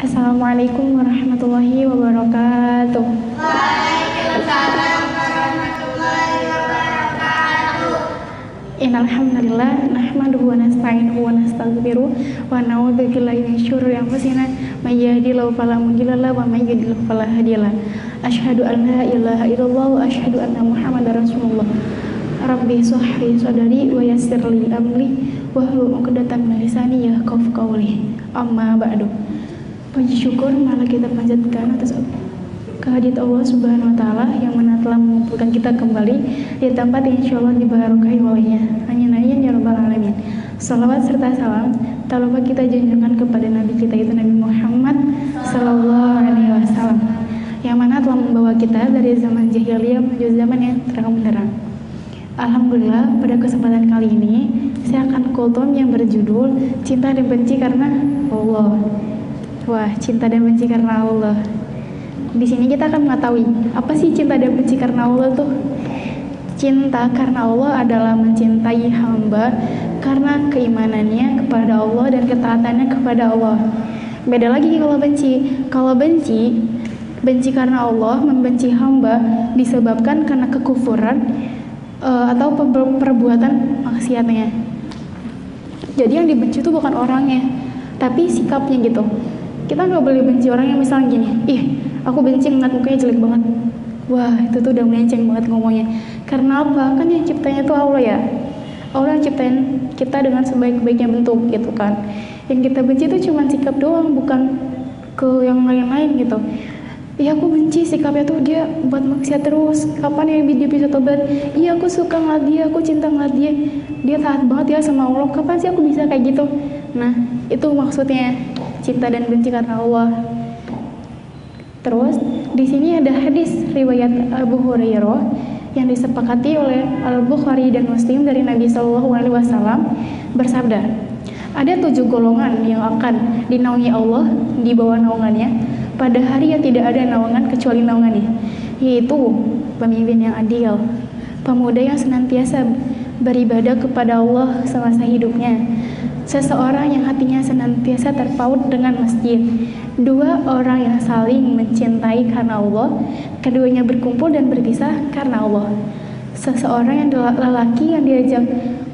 Assalamualaikum warahmatullahi wabarakatuh. Waalaikumsalam warahmatullahi wabarakatuh. Innal hamdalillah nahmaduhu wa nasta'inuhu wa nastaghfiruh wa na'udzu billahi min syururi anfusina may yahdihillahu fala mudilla lahu wa may yudlil fala hadiya lahu. Asyhadu an la ilaha illallah wa asyhadu anna Muhammadar Rasulullah. Rabbi shrah li sadri wa yassir li amri wahlul 'uqdatam min lisani yafqahu qawli. Amma ba'du. Puji syukur malah kita panjatkan atas kehadirat Allah Subhanahu wa taala yang mana telah mengumpulkan kita kembali di tempat yang insyaallah dibarakahi olehnya. Amin ya rabbal alamin. Salawat serta salam tak lupa kita junjungkan kepada Nabi kita itu Nabi Muhammad sallallahu alaihi wasallam yang mana telah membawa kita dari zaman jahiliyah menuju zaman yang terang benderang. Alhamdulillah, pada kesempatan kali ini saya akan kultum yang berjudul Cinta dan Benci Karena Allah. Wah, cinta dan benci karena Allah. Di sini kita akan mengetahui apa sih cinta dan benci karena Allah tuh. Cinta karena Allah adalah mencintai hamba karena keimanannya kepada Allah dan ketaatannya kepada Allah. Beda lagi kalau benci. Kalau benci karena Allah, membenci hamba disebabkan karena kekufuran atau perbuatan maksiatnya. Jadi yang dibenci itu bukan orangnya, tapi sikapnya gitu. Kita nggak boleh benci orang yang misalnya gini, aku benci ngeliat mukanya jelek banget. Wah, itu tuh udah melenceng banget ngomongnya. Karena apa? Kan yang ciptanya tuh Allah ya. Allah yang ciptain kita dengan sebaik-baiknya bentuk gitu kan. Yang kita benci itu cuma sikap doang, bukan ke yang lain-lain gitu. Iya, aku benci sikapnya tuh dia buat maksiat terus. Kapan ya dia bisa tobat? Iya, aku suka ngeliat dia, aku cinta ngeliat dia. Dia taat banget ya sama Allah. Kapan sih aku bisa kayak gitu? Nah, itu maksudnya cinta dan benci karena Allah. Terus di sini ada hadis riwayat Abu Hurairah yang disepakati oleh Al-Bukhari dan Muslim dari Nabi Shallallahu Alaihi Wasallam bersabda, ada 7 golongan yang akan dinaungi Allah di bawah naungannya pada hari yang tidak ada naungan kecuali naungannya, yaitu pemimpin yang adil, pemuda yang senantiasa beribadah kepada Allah semasa hidupnya, seseorang yang hatinya senantiasa terpaut dengan masjid, 2 orang yang saling mencintai karena Allah, keduanya berkumpul dan berpisah karena Allah, seseorang yang lelaki yang diajak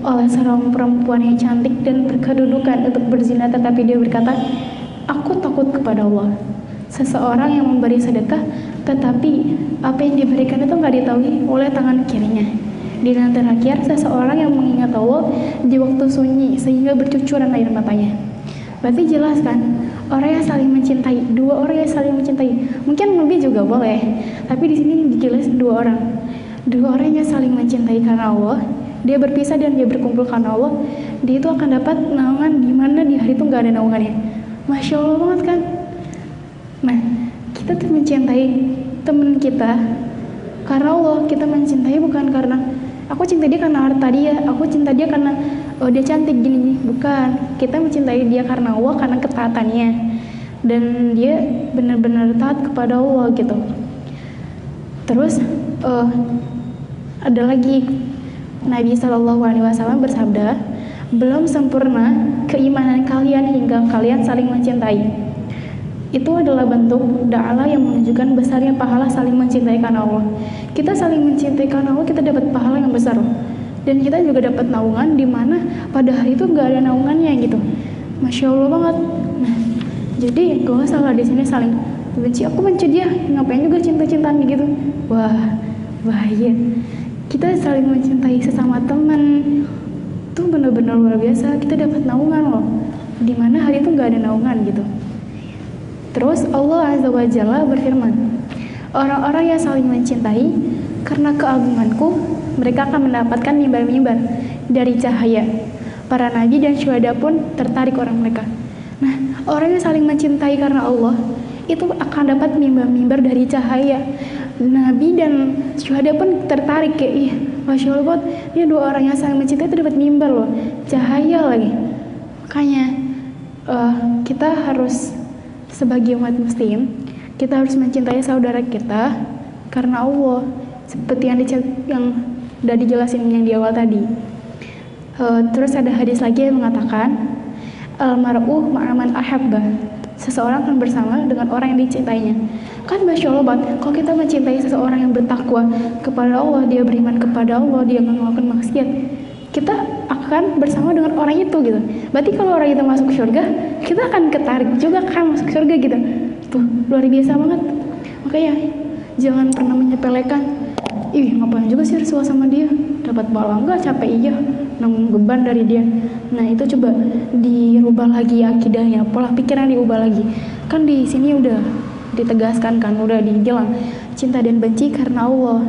oleh seorang perempuan yang cantik dan berkedudukan untuk berzina tetapi dia berkata, aku takut kepada Allah, seseorang yang memberi sedekah tetapi apa yang diberikan itu nggak ditahui oleh tangan kirinya. Dan terakhir, seseorang yang mengingat Allah di waktu sunyi sehingga bercucuran air matanya. Berarti jelas kan, orang yang saling mencintai, 2 orang yang saling mencintai, mungkin lebih juga boleh, tapi di sini dijelasin 2 orang. 2 orang yang saling mencintai karena Allah, dia berpisah dan dia berkumpul karena Allah, dia itu akan dapat naungan di mana di hari itu nggak ada naungannya. Masya Allah banget kan? Nah, kita tuh mencintai teman kita karena Allah. Kita mencintai bukan karena aku cinta dia karena harta dia, aku cinta dia karena dia cantik gini, bukan. Kita mencintai dia karena Allah, karena ketaatannya, dan dia benar-benar taat kepada Allah gitu. Terus ada lagi, Nabi Shallallahu Alaihi Wasallam bersabda, belum sempurna keimanan kalian hingga kalian saling mencintai. Itu adalah bentuk da'alah yang menunjukkan besarnya pahala saling mencintai karena Allah. Kita saling mencintai karena Allah, kita dapat pahala yang besar. Dan kita juga dapat naungan di mana pada hari itu nggak ada naungannya gitu. Masya Allah banget. Nah, jadi gak usah lah di sini saling benci. Aku benci dia, ngapain juga cinta-cintaan gitu. Wah, bahaya. Kita saling mencintai sesama teman. Itu benar-benar luar biasa. Kita dapat naungan loh. Di mana hari itu nggak ada naungan gitu. Terus Allah Azza wa Jalla berfirman, orang-orang yang saling mencintai karena keagunganku, mereka akan mendapatkan mimbar-mimbar dari cahaya. Para nabi dan syuhada pun tertarik orang mereka. Nah, orang yang saling mencintai karena Allah itu akan dapat mimbar-mimbar dari cahaya. Nabi dan syuhada pun tertarik kayak, Masya Allah, ini 2 orang yang saling mencintai itu dapat mimbar loh, cahaya lagi. Makanya kita harus sebagai umat muslim, kita harus mencintai saudara kita karena Allah, seperti yang udah dijelasin yang di awal tadi. Terus ada hadis lagi yang mengatakan, almar'u ma'aman ahabba, seseorang akan bersama dengan orang yang dicintainya. Kan Masya Allah banget, kalau kita mencintai seseorang yang bertakwa kepada Allah, dia beriman kepada Allah, dia nggak melakukan maksiat, kita akan bersama dengan orang itu gitu. Berarti kalau orang itu masuk surga, kita akan ketarik juga kan masuk surga gitu. Tuh, luar biasa banget. Makanya jangan pernah menyepelekan, ih ngapain juga sih Rasulullah sama dia, dapat pahala enggak, capek iya, nanggung beban dari dia. Nah itu coba dirubah lagi akidahnya, pola pikirnya diubah lagi. Kan di sini udah ditegaskan kan, udah dibilang cinta dan benci karena Allah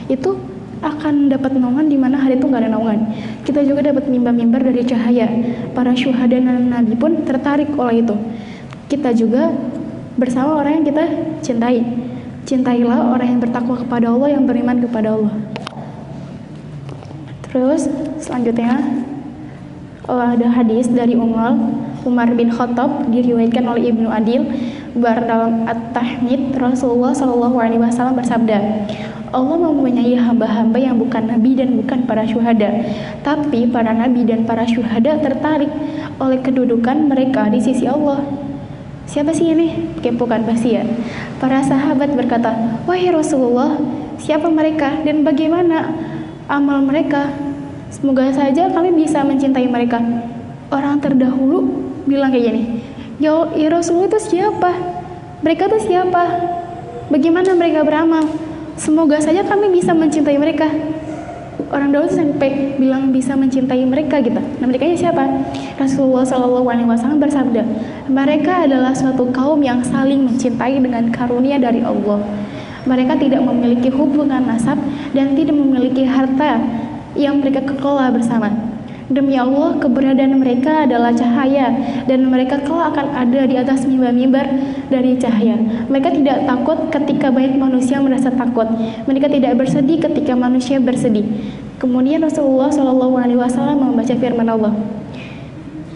itu akan dapat naungan di mana hari itu nggak ada naungan. Kita juga dapat mimbar-mimbar dari cahaya. Para syuhada dan nabi pun tertarik oleh itu. Kita juga bersama orang yang kita cintai. Cintailah orang yang bertakwa kepada Allah, yang beriman kepada Allah. Terus selanjutnya ada hadis dari Umar bin Khattab, diriwayatkan oleh Ibnu Adil dalam At-Tahmid. Rasulullah SAW bersabda, Allah mempunyai hamba-hamba yang bukan nabi dan bukan para syuhada, tapi para nabi dan para syuhada tertarik oleh kedudukan mereka di sisi Allah. Siapa sih ini? Kepo kan pasti ya. Para sahabat berkata, wahai Rasulullah, siapa mereka dan bagaimana amal mereka? Semoga saja kami bisa mencintai mereka. Orang terdahulu bilang kayak gini, ya Rasulullah itu siapa? Mereka itu siapa? Bagaimana mereka beramal? Semoga saja kami bisa mencintai mereka. Orang dahulu sampai bilang bisa mencintai mereka gitu. Nah mereka siapa? Rasulullah SAW bersabda, mereka adalah suatu kaum yang saling mencintai dengan karunia dari Allah. Mereka tidak memiliki hubungan nasab dan tidak memiliki harta yang mereka kelola bersama. Demi Allah, keberadaan mereka adalah cahaya dan mereka kelak akan ada di atas mimbar-mimbar dari cahaya. Mereka tidak takut ketika banyak manusia merasa takut. Mereka tidak bersedih ketika manusia bersedih. Kemudian Rasulullah SAW membaca firman Allah,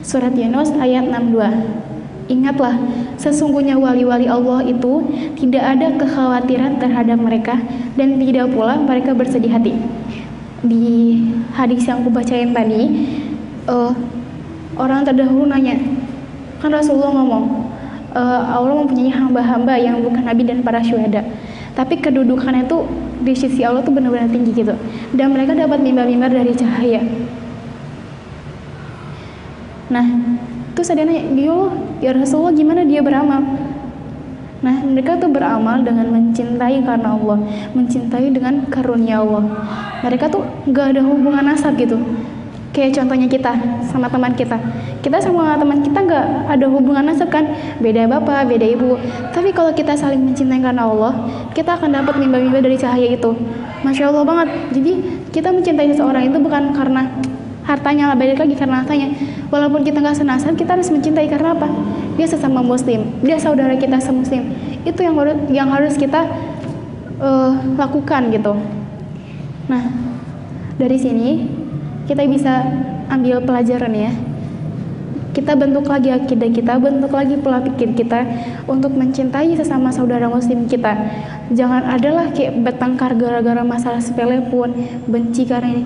Surat Yunus ayat 62. Ingatlah, sesungguhnya wali-wali Allah itu tidak ada kekhawatiran terhadap mereka dan tidak pula mereka bersedih hati. Di hadis yang aku bacain tadi, orang terdahulu nanya, kan Rasulullah ngomong, Allah mempunyai hamba-hamba yang bukan nabi dan para syuhada, tapi kedudukannya itu di sisi Allah tuh benar-benar tinggi gitu, dan mereka dapat mimbar-mimbar dari cahaya. Nah, terus ada nanya, ya Rasulullah gimana dia beramal? Nah, mereka tuh beramal dengan mencintai karena Allah, mencintai dengan karunia Allah. Mereka tuh gak ada hubungan nasab gitu. Kayak contohnya kita sama teman kita. Kita sama teman kita gak ada hubungan nasab kan, beda bapak, beda ibu. Tapi kalau kita saling mencintai karena Allah, kita akan dapat mimbar-mimbar dari cahaya itu. Masya Allah banget. Jadi kita mencintai seseorang itu bukan karena hartanya, balik lagi karena hartanya. Walaupun kita gak senasab, kita harus mencintai karena apa? Dia sesama muslim, dia saudara kita semuslim. Itu yang harus kita lakukan gitu. Nah, dari sini kita bisa ambil pelajaran ya. Kita bentuk lagi akidah kita, bentuk lagi pola pikir kita untuk mencintai sesama saudara muslim kita. Jangan adalah kayak bertengkar gara-gara masalah sepele pun, benci karena ini.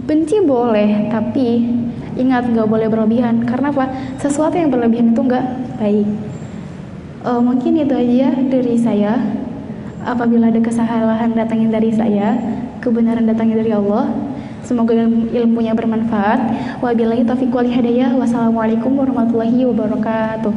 Benci boleh, tapi ingat gak boleh berlebihan. Karena apa? Sesuatu yang berlebihan itu gak baik. Mungkin itu aja dari saya. Apabila ada kesalahan datangnya dari saya, kebenaran datangnya dari Allah. Semoga ilmunya bermanfaat. Wabillahi taufiq wal hidayah. Wassalamualaikum warahmatullahi wabarakatuh.